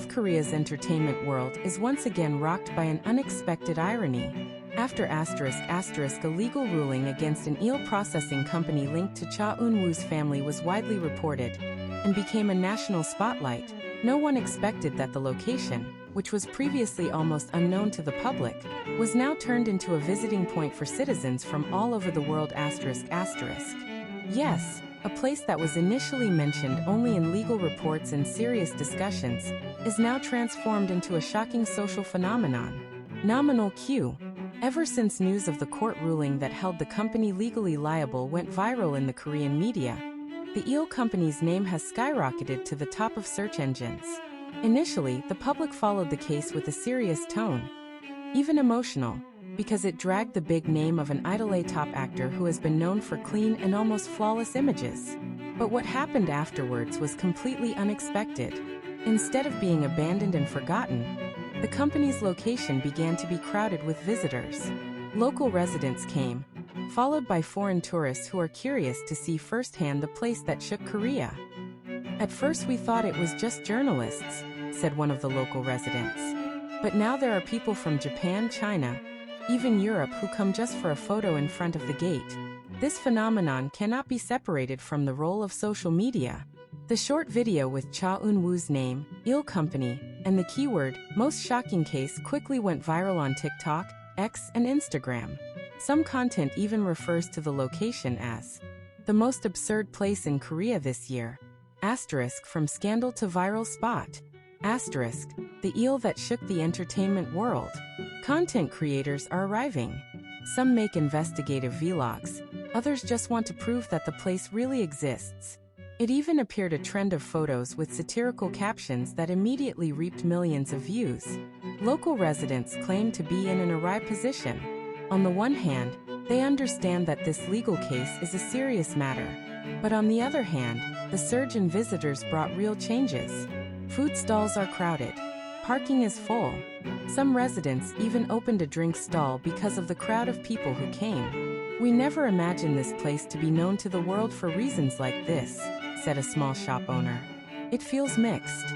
Korea's entertainment world is once again rocked by an unexpected irony. After ***, a legal ruling against an eel processing company linked to Cha Eun-woo's family was widely reported and became a national spotlight, no one expected that the location, which was previously almost unknown to the public, was now turned into a visiting point for citizens from all over the world ***. Yes, a place that was initially mentioned only in legal reports and serious discussions, is now transformed into a shocking social phenomenon. Nominal Q. Ever since news of the court ruling that held the company legally liable went viral in the Korean media, the eel company's name has skyrocketed to the top of search engines. Initially, the public followed the case with a serious tone, even emotional, because it dragged the big name of an idol top actor who has been known for clean and almost flawless images. But what happened afterwards was completely unexpected. Instead of being abandoned and forgotten, the company's location began to be crowded with visitors. Local residents came, followed by foreign tourists who are curious to see firsthand the place that shook Korea. At first we thought it was just journalists, said one of the local residents. But now there are people from Japan, China, even Europe who come just for a photo in front of the gate. This phenomenon cannot be separated from the role of social media. The short video with Cha Eun-woo's name, eel company, and the keyword, most shocking case quickly went viral on TikTok, X, and Instagram. Some content even refers to the location as the most absurd place in Korea this year. * from scandal to viral spot. * the eel that shook the entertainment world. Content creators are arriving. Some make investigative vlogs, others just want to prove that the place really exists. It even appeared a trend of photos with satirical captions that immediately reaped millions of views. Local residents claim to be in an awry position. On the one hand, they understand that this legal case is a serious matter. But on the other hand, the surge in visitors brought real changes. Food stalls are crowded. Parking is full. Some residents even opened a drink stall because of the crowd of people who came. We never imagined this place to be known to the world for reasons like this, said a small shop owner. It feels mixed.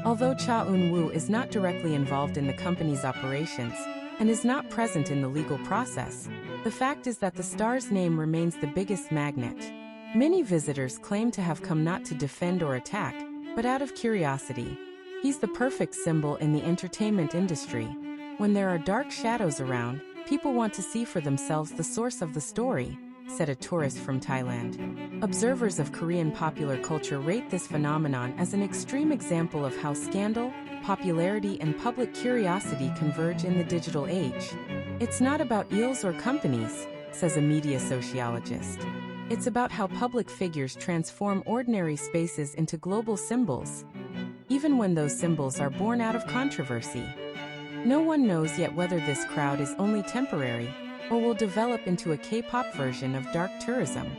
Although Cha Eun-woo is not directly involved in the company's operations and is not present in the legal process, the fact is that the star's name remains the biggest magnet. Many visitors claim to have come not to defend or attack, but out of curiosity. He's the perfect symbol in the entertainment industry. When there are dark shadows around, people want to see for themselves the source of the story, said a tourist from Thailand. Observers of Korean popular culture rate this phenomenon as an extreme example of how scandal, popularity, and public curiosity converge in the digital age. It's not about eels or companies, says a media sociologist. It's about how public figures transform ordinary spaces into global symbols, even when those symbols are born out of controversy. No one knows yet whether this crowd is only temporary or will develop into a K-pop version of dark tourism.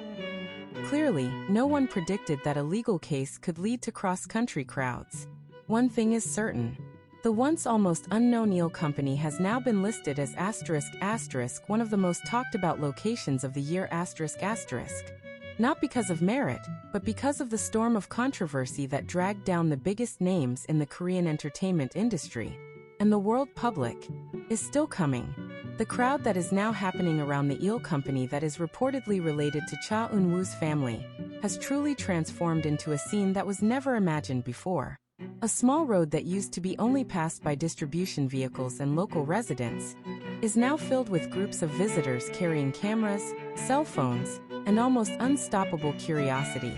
Clearly, no one predicted that a legal case could lead to cross-country crowds. One thing is certain. The once almost unknown eel company has now been listed as ***, one of the most talked about locations of the year ***. Not because of merit, but because of the storm of controversy that dragged down the biggest names in the Korean entertainment industry. And the world public is still coming. The crowd that is now happening around the eel company that is reportedly related to Cha Eun-woo's family has truly transformed into a scene that was never imagined before. A small road that used to be only passed by distribution vehicles and local residents is now filled with groups of visitors carrying cameras, cell phones, and almost unstoppable curiosity.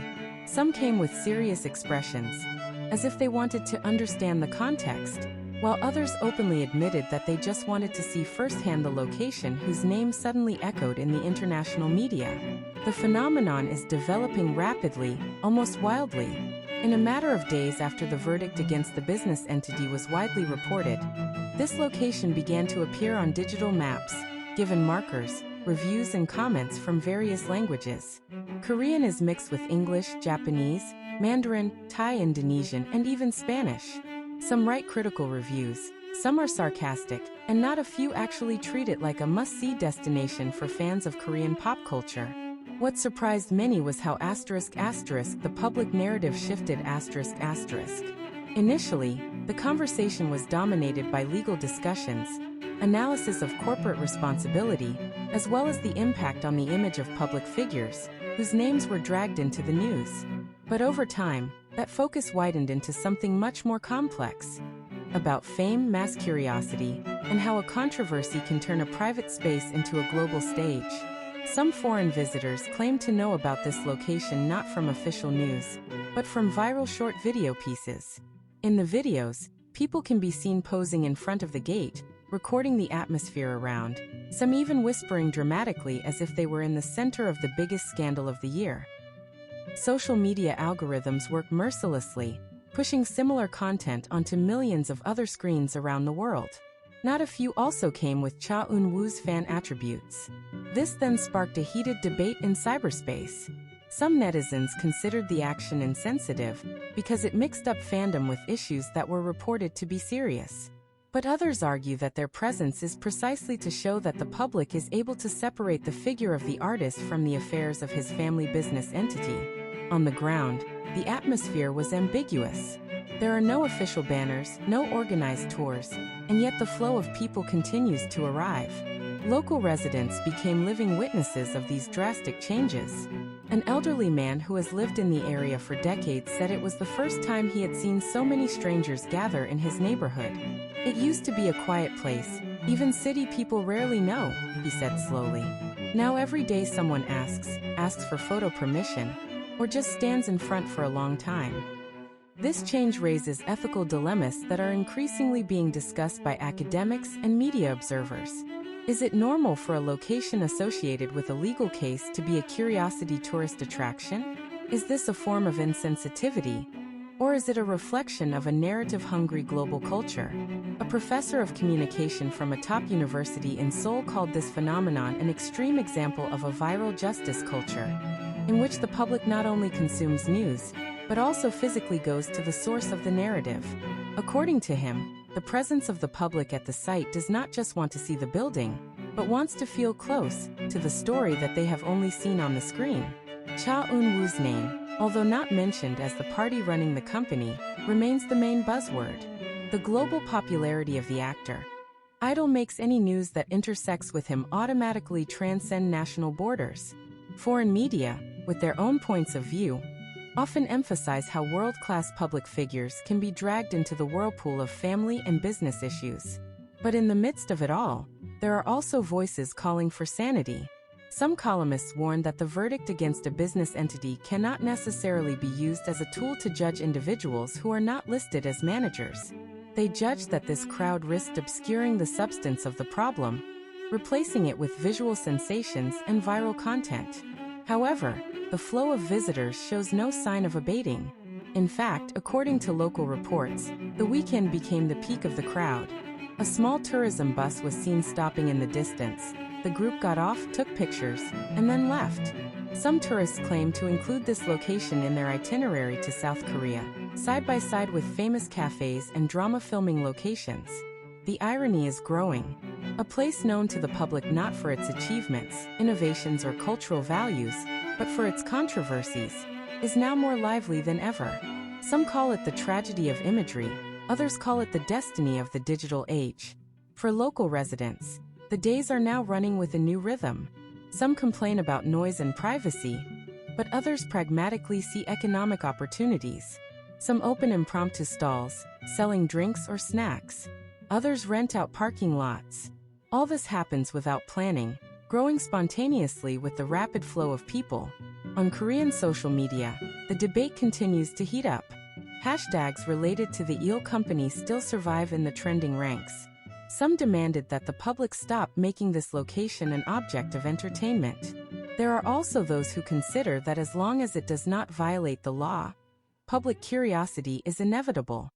Some came with serious expressions, as if they wanted to understand the context, while others openly admitted that they just wanted to see firsthand the location whose name suddenly echoed in the international media. The phenomenon is developing rapidly, almost wildly. In a matter of days after the verdict against the business entity was widely reported, this location began to appear on digital maps, given markers, reviews, and comments from various languages. Korean is mixed with English, Japanese, Mandarin, Thai, Indonesian, and even Spanish. Some write critical reviews, some are sarcastic, and not a few actually treat it like a must-see destination for fans of Korean pop culture. What surprised many was how ***, the public narrative shifted ***. Initially, the conversation was dominated by legal discussions, analysis of corporate responsibility, as well as the impact on the image of public figures, whose names were dragged into the news. But over time, that focus widened into something much more complex, about fame, mass curiosity, and how a controversy can turn a private space into a global stage. Some foreign visitors claim to know about this location not from official news, but from viral short video pieces. In the videos, people can be seen posing in front of the gate, recording the atmosphere around, some even whispering dramatically as if they were in the center of the biggest scandal of the year. Social media algorithms work mercilessly, pushing similar content onto millions of other screens around the world. Not a few also came with Cha Eun-woo's fan attributes. This then sparked a heated debate in cyberspace. Some netizens considered the action insensitive because it mixed up fandom with issues that were reported to be serious. But others argue that their presence is precisely to show that the public is able to separate the figure of the artist from the affairs of his family business entity. On the ground, the atmosphere was ambiguous. There are no official banners, no organized tours, and yet the flow of people continues to arrive. Local residents became living witnesses of these drastic changes. An elderly man who has lived in the area for decades said it was the first time he had seen so many strangers gather in his neighborhood. It used to be a quiet place, even city people rarely know, he said slowly. Now every day someone asks for photo permission, or just stands in front for a long time. This change raises ethical dilemmas that are increasingly being discussed by academics and media observers. Is it normal for a location associated with a legal case to be a curiosity tourist attraction? Is this a form of insensitivity? Or is it a reflection of a narrative-hungry global culture? A professor of communication from a top university in Seoul called this phenomenon an extreme example of a viral justice culture, in which the public not only consumes news, but also physically goes to the source of the narrative. According to him, the presence of the public at the site does not just want to see the building, but wants to feel close to the story that they have only seen on the screen. Cha Eun-woo's name, although not mentioned as the party running the company, remains the main buzzword. The global popularity of the actor, idol makes any news that intersects with him automatically transcend national borders. Foreign media, with their own points of view, often emphasize how world-class public figures can be dragged into the whirlpool of family and business issues. But in the midst of it all, there are also voices calling for sanity. Some columnists warn that the verdict against a business entity cannot necessarily be used as a tool to judge individuals who are not listed as managers. They judge that this crowd risked obscuring the substance of the problem, replacing it with visual sensations and viral content. However, the flow of visitors shows no sign of abating. In fact, according to local reports, the weekend became the peak of the crowd. A small tourism bus was seen stopping in the distance. The group got off, took pictures, and then left. Some tourists claim to include this location in their itinerary to South Korea, side by side with famous cafes and drama filming locations. The irony is growing. A place known to the public not for its achievements, innovations, or cultural values, but for its controversies, is now more lively than ever. Some call it the tragedy of imagery, others call it the destiny of the digital age. For local residents, the days are now running with a new rhythm. Some complain about noise and privacy, but others pragmatically see economic opportunities. Some open impromptu stalls, selling drinks or snacks. Others rent out parking lots. All this happens without planning, growing spontaneously with the rapid flow of people. On Korean social media, the debate continues to heat up. Hashtags related to the eel company still survive in the trending ranks. Some demanded that the public stop making this location an object of entertainment. There are also those who consider that as long as it does not violate the law, public curiosity is inevitable.